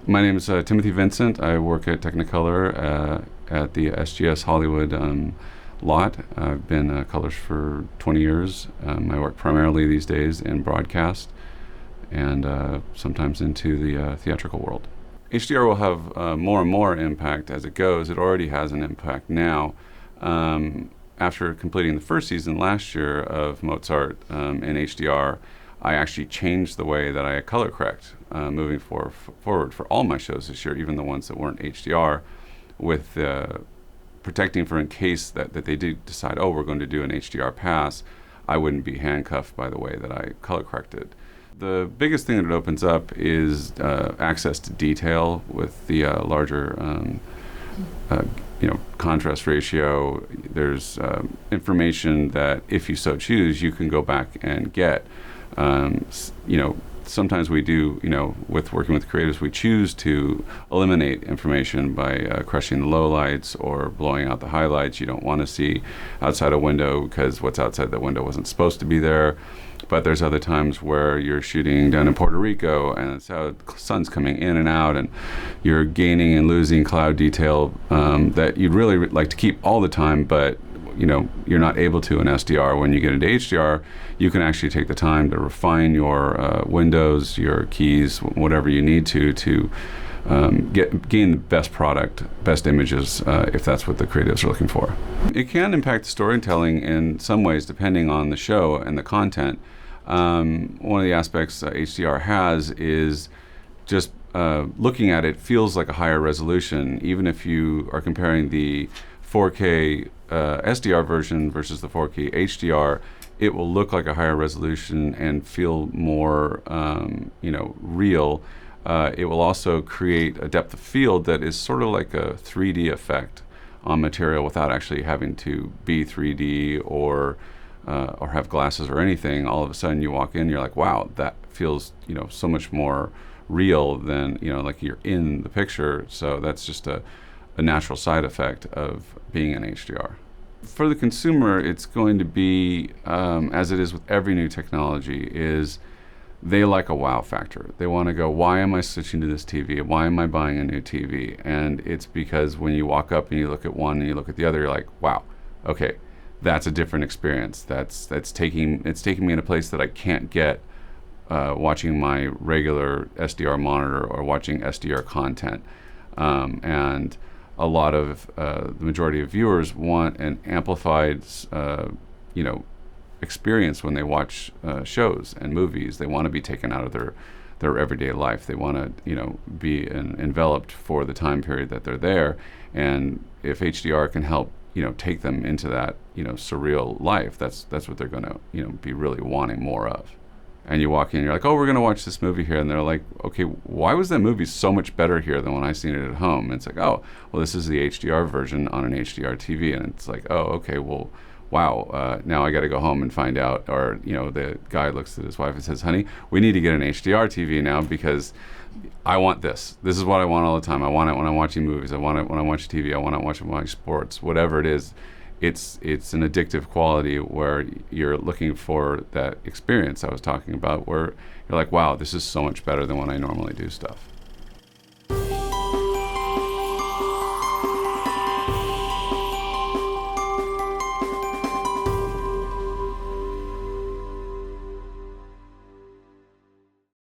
My name is Timothy Vincent. I work at Technicolor at the SGS Hollywood lot. I've been colors for 20 years. I work primarily these days in broadcast and sometimes into the theatrical world. HDR will have more and more impact as it goes. It already has an impact now. After completing the first season last year of Mozart in HDR, I actually changed the way that I color correct moving forward for all my shows this year, even the ones that weren't HDR, with protecting for in case that they did decide, oh, we're going to do an HDR pass, I wouldn't be handcuffed by the way that I color corrected. The biggest thing that it opens up is access to detail with the larger contrast ratio. There's information that if you so choose, you can go back and get. Sometimes we do, with working with creatives, we choose to eliminate information by crushing the lowlights or blowing out the highlights. You don't want to see outside a window because what's outside that window wasn't supposed to be there. But there's other times where you're shooting down in Puerto Rico and the sun's coming in and out and you're gaining and losing cloud detail that you'd really like to keep all the time, but you're not able to in SDR. When you get into HDR, you can actually take the time to refine your windows, your keys, whatever you need to gain the best product, best images, if that's what the creatives are looking for. It can impact storytelling in some ways depending on the show and the content. One of the aspects HDR has is just looking at it feels like a higher resolution, even if you are comparing the 4K SDR version versus the 4K HDR. It will look like a higher resolution and feel more, real. It will also create a depth of field that is sort of like a 3D effect on material without actually having to be 3D or have glasses or anything. All of a sudden you walk in, you're like, wow, that feels so much more real than like you're in the picture. So that's just a natural side effect of being in HDR. For the consumer, it's going to be, as it is with every new technology, is they like a wow factor. They want to go, why am I switching to this TV? Why am I buying a new TV? And it's because when you walk up and you look at one and you look at the other, you're like, wow, okay, that's a different experience. It's taking me in a place that I can't get watching my regular SDR monitor or watching SDR content. And a lot of the majority of viewers want an amplified, experience when they watch shows and movies. They want to be taken out of their everyday life. They want to, be enveloped for the time period that they're there. And if HDR can help, take them into that, surreal life, that's what they're going to, be really wanting more of. And you walk in, you're like, oh, we're going to watch this movie here. And they're like, okay, why was that movie so much better here than when I seen it at home? And it's like, oh, well, this is the HDR version on an HDR TV. And it's like, oh, okay, well, wow, now I got to go home and find out. Or, the guy looks at his wife and says, honey, we need to get an HDR TV now because I want this. This is what I want all the time. I want it when I'm watching movies. I want it when I watch TV. I want it when I watch sports, whatever it is. It's an addictive quality where you're looking for that experience I was talking about, where you're like, wow, this is so much better than when I normally do stuff.